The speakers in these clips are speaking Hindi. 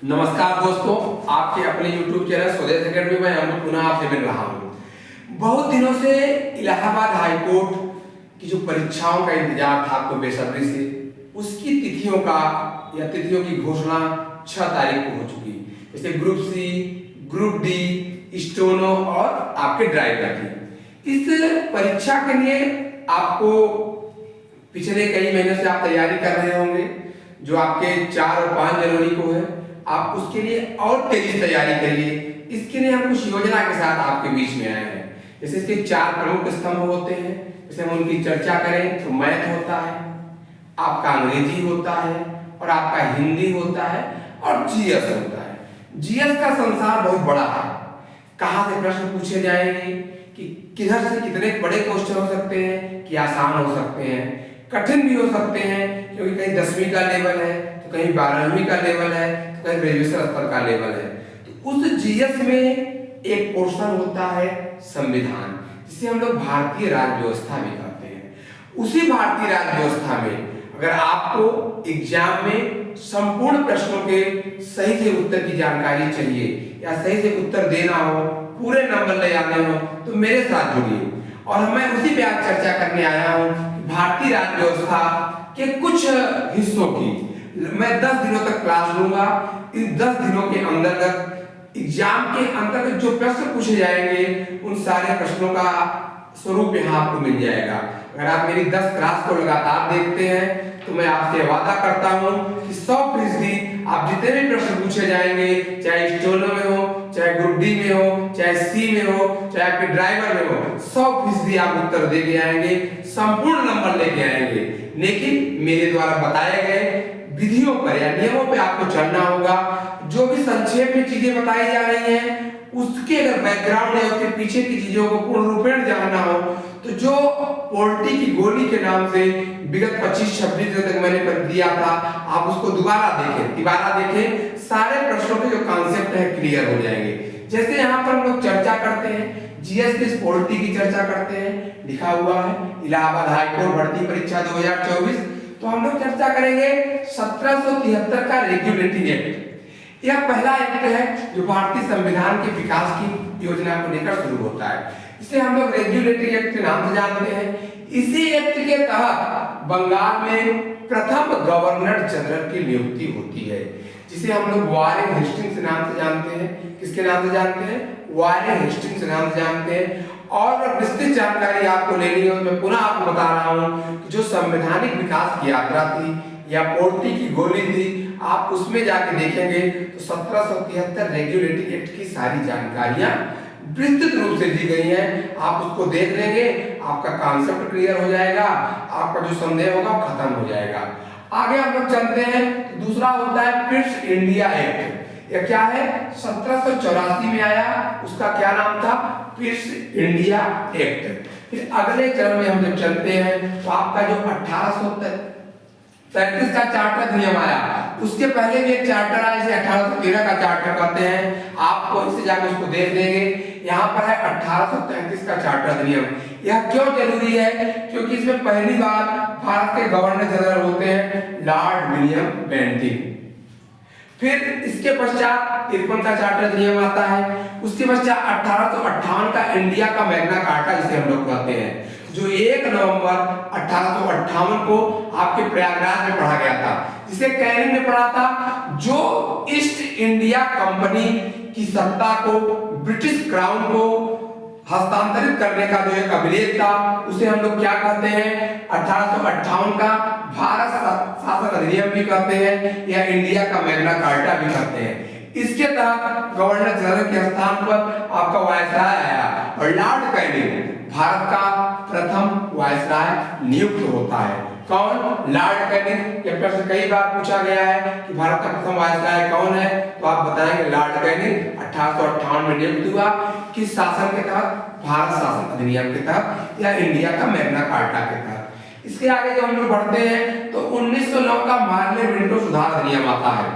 नमस्कार दोस्तों, आपके अपने YouTube चैनल स्वदेश एकेडमी में हम पुनः आपसे मिल रहा हूँ। बहुत दिनों से इलाहाबाद हाई कोर्ट की जो परीक्षाओं का इंतजार था आपको बेसब्री से, उसकी तिथियों की घोषणा 6 तारीख को हो चुकी। जैसे group C, group D, steno और आपके ड्राइवर की। इस परीक्षा के लिए आपको पिछले कई महीनों से आप तैयारी कर रहे होंगे, जो आपके 4 और 5 जनवरी को है। आप उसके लिए और तेजी से तैयारी करिए। इसके लिए हम कुछ योजना के साथ आपके बीच में आए हैं। जैसे इसके 4 प्रमुख स्तंभ होते हैं। जैसे हम उनकी चर्चा करें तो मैथ होता है, आपका अंग्रेजी होता है और आपका हिंदी होता है और जीएस होता है। जीएस का संसार बहुत बड़ा है। कहाँ से प्रश्न पूछे जाएंगे, कि किधर से कितने बड़े क्वेश्चन हो सकते हैं, कि आसान हो सकते हैं, कठिन भी हो सकते हैं, क्योंकि कहीं 10वीं का लेवल है तो कहीं 12वीं का लेवल है तो कहीं ग्रेजुएशन स्तर का लेवल है। तो उस जीएस में एक पोर्शन होता है संविधान, जिसे हम लोग भारतीय राज्य व्यवस्था भी कहते हैं। उसी भारतीय राज्य व्यवस्था में अगर आपको एग्जाम में संपूर्ण प्रश्नों के सही से उत्तर की जानकारी चाहिए या सही से उत्तर देना हो, पूरे नंबर ले आने हो, तो मेरे साथ जुड़िए। और मैं उसी पे आज चर्चा करने आया हूँ भारतीय राज्य व्यवस्था के कुछ हिस्सों की। मैं 10 दिनों तक क्लास लूंगा। इस 10 दिनों के अंतर्गत एग्जाम के अंतर्गत जो प्रश्न पूछे जाएंगे, उन सारे प्रश्नों का स्वरूप यहाँ आपको मिल जाएगा। अगर आप मेरी 10 क्लास को लगातार देखते हैं तो मैं आपसे वादा करता हूँ कि 100% आप जितने भी प्रश्न पूछे जाएंगे, चाहे स्टेनो में हो, चाहे ग्रुप डी में हो, चाहे सी में हो, चाहे आपके ड्राइवर में हो, 100% आप उत्तर दे के आएंगे, संपूर्ण नंबर लेके आएंगे। लेकिन मेरे द्वारा बताए गए विधियों पर या नियमों पर आपको चलना होगा। जो भी संक्षेप में चीजें बताई जा रही हैं, उसके अगर बैकग्राउंड या उसके पीछे की चीजों को पूर्ण रूपेण जानना हो, तो जो पोल्ट्री की गोली के नाम से विगत 25-26 दिनों तक मैंने पर दिया था, आप उसको दोबारा देखें, सारे प्रश्नों के जो कॉन्सेप्ट है क्लियर हो जाएंगे। जैसे यहाँ पर हम लोग चर्चा करते हैं, जीएस की पोल्ट्री की चर्चा करते हैं, लिखा हुआ है इलाहाबाद हाईकोर्ट भर्ती परीक्षा 2024। तो हम लोग चर्चा करेंगे 1773 का रेगुलेटरी एक्ट। यह पहला एक्ट है जो भारतीय संविधान के विकास की योजना को लेकर शुरू होता है। इसे हम लोग रेगुलेटरी एक्ट के नाम से जानते हैं। इसी एक्ट के तहत बंगाल में प्रथम गवर्नर जनरल की नियुक्ति होती है, जिसे हम लोग वारेन हेस्टिंग्स नाम से जानते हैं। किसके नाम से जानते हैं? वारेन हेस्टिंग्स नाम से जानते हैं। और विस्तृत जानकारी आपको लेनी हो, मैं पुनः आपको बता रहा हूँ कि जो संवैधानिक विकास की यात्रा थी या पोल्ट्री की गोली थी, आप उसमें जाके देखेंगे तो 1773 रेगुलेटरी एक्ट की सारी जानकारियां विस्तृत रूप से दी गई हैं। आप उसको देख लेंगे, आपका कॉन्सेप्ट क्लियर हो जाएगा, आपका जो संदेह होगा खत्म हो जाएगा। आगे हम लोग चलते हैं। दूसरा होता है पिट्स इंडिया एक्ट। यह क्या है? 1784 में आया, उसका क्या नाम था? Pitt's India act. फिर अगले चरण में हम जब चलते हैं तो आपका जो 1833 का चार्टर अधिनियम आया, उसके पहले भी एक चार्टर आया जिसे 1813 का चार्टर कहते हैं। आपको इससे जाकर उसको देख देंगे। यहाँ पर है 1833 का चार्टर अधिनियम। यह क्यों जरूरी है? क्योंकि इसमें पहली बार भारत के गवर्नर जनरल होते हैं लॉर्ड विलियम बेंटिंक। फिर इसके पश्चात 53 का चार्टर अधिनियम आता है। उसके पश्चात 1858 का इंडिया का मैग्ना कार्टा जिसे हम लोग कहते हैं, जो 1 नवंबर 1858 को आपके प्रयागराज में पढ़ा गया था, जिसे कैनिंग ने पढ़ा था। जो ईस्ट इंडिया कंपनी की सत्ता को ब्रिटिश क्राउन को हस्तांतरित करने का जो एक अभिलेख था, उसे हम लोग क्या कहते हैं? 1858 का भारत शासन अधिनियम भी कहते हैं या इंडिया का मैग्ना कार्टा भी कहते हैं। इसके तहत गवर्नर जनरल के स्थान पर आपका वायसराय आया और लॉर्ड कैनिंग भारत का प्रथम वायसराय नियुक्त होता है। कौन? Lord Canning. यह प्रश्न कई बार पूछा गया है कि भारत का प्रथम वायसराय कौन है, तो आप बताएंगे लॉर्ड कैनिंग। 1858 में नियुक्त हुआ। किस शासन के तहत? भारत शासन अधिनियम के तहत या इंडिया का मैग्ना कार्टा के तहत। इसके आगे जब हम लोग बढ़ते हैं तो 1909 का मार्ले विंटो सुधार अधिनियम आता है।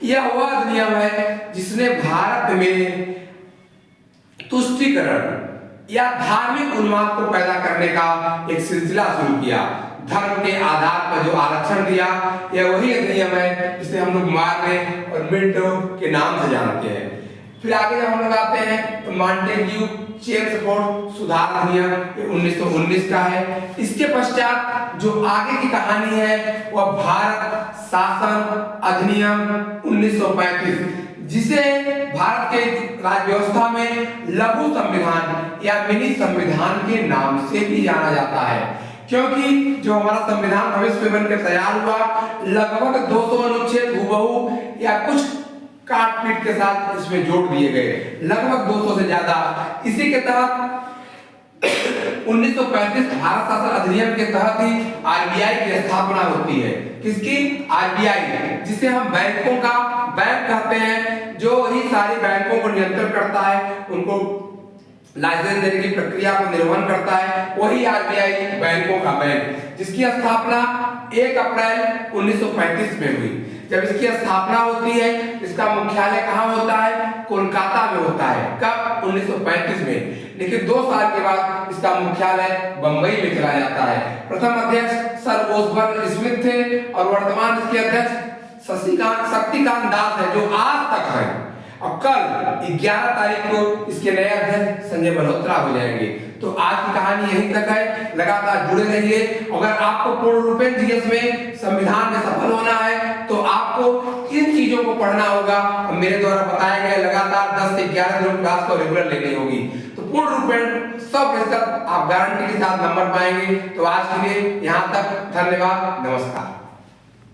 यह वह अधिनियम है जिसने भारत में तुष्टीकरण या धार्मिक उन्माद को पैदा करने का एक सिलसिला शुरू किया। धर्म के आधार पर जो आरक्षण दिया, यह वही अधिनियम है जिसे हम लोग मार्ले और मिंटो के नाम से जानते हैं। फिर आगे जब हम लोग आते हैं तो मॉन्टेग्यू चेम्सफोर्ड सुधार अधिनियम 1919 का है। इसके पश्चात जो आगे की कहानी है वह भारत शासन अधिनियम 1935, जिसे भारत के राज्य व्यवस्था में लघु संविधान या मिनी संविधान के नाम से भी जाना जाता है, क्योंकि जो हमारा संविधान भविष्य में बनकर तैयार हुआ लगभग 200 अनुच्छेद हूबहू या कुछ काट पीट के साथ इसमें जोड़ दिए गए, लगभग 200 से ज्यादा। इसी के तहत 1935 भारत शासन अधिनियम के तहत ही आरबीआई की स्थापना होती है। किसकी? आरबीआई, जिसे हम बैंकों का बैंक कहते हैं, जो ही सारे बैंकों को नियंत्रण करता है, उनको लाइसेंस देने की प्रक्रिया को निर्वहन करता है, वही आरबीआई बैंकों का बैंक, जिसकी स्थापना 1 अप्रैल 1935 में हुई। जब इसकी स्थापना होती है, इसका मुख्यालय कहाँ होता है? कोलकाता में होता है। कब? 1935 में। लेकिन 2 साल के बाद इसका मुख्यालय बंबई में चला जाता है। प्रथम अध्यक्ष सर ओसबर्न स्मिथ थे और वर्तमान इसके अध्यक्ष शक्तिकांत दास है, जो आज तक है। और कल 11 तारीख को इसके नए अध्यक्ष संजय मल्होत्रा हो जाएंगे। तो आज की कहानी यहीं तक है। लगातार जुड़े रहिए। अगर आपको पूर्ण रूपेण जीएस में संविधान में सफल होना है तो आपको इन चीजों को पढ़ना होगा। मेरे द्वारा बताए गए लगातार 10 से 11 दिन क्लास को रेगुलर लेनी होगी, तो पूर्ण रूपेण 100% आप गारंटी के साथ नंबर पाएंगे। तो आज के लिए यहाँ तक। धन्यवाद, नमस्कार।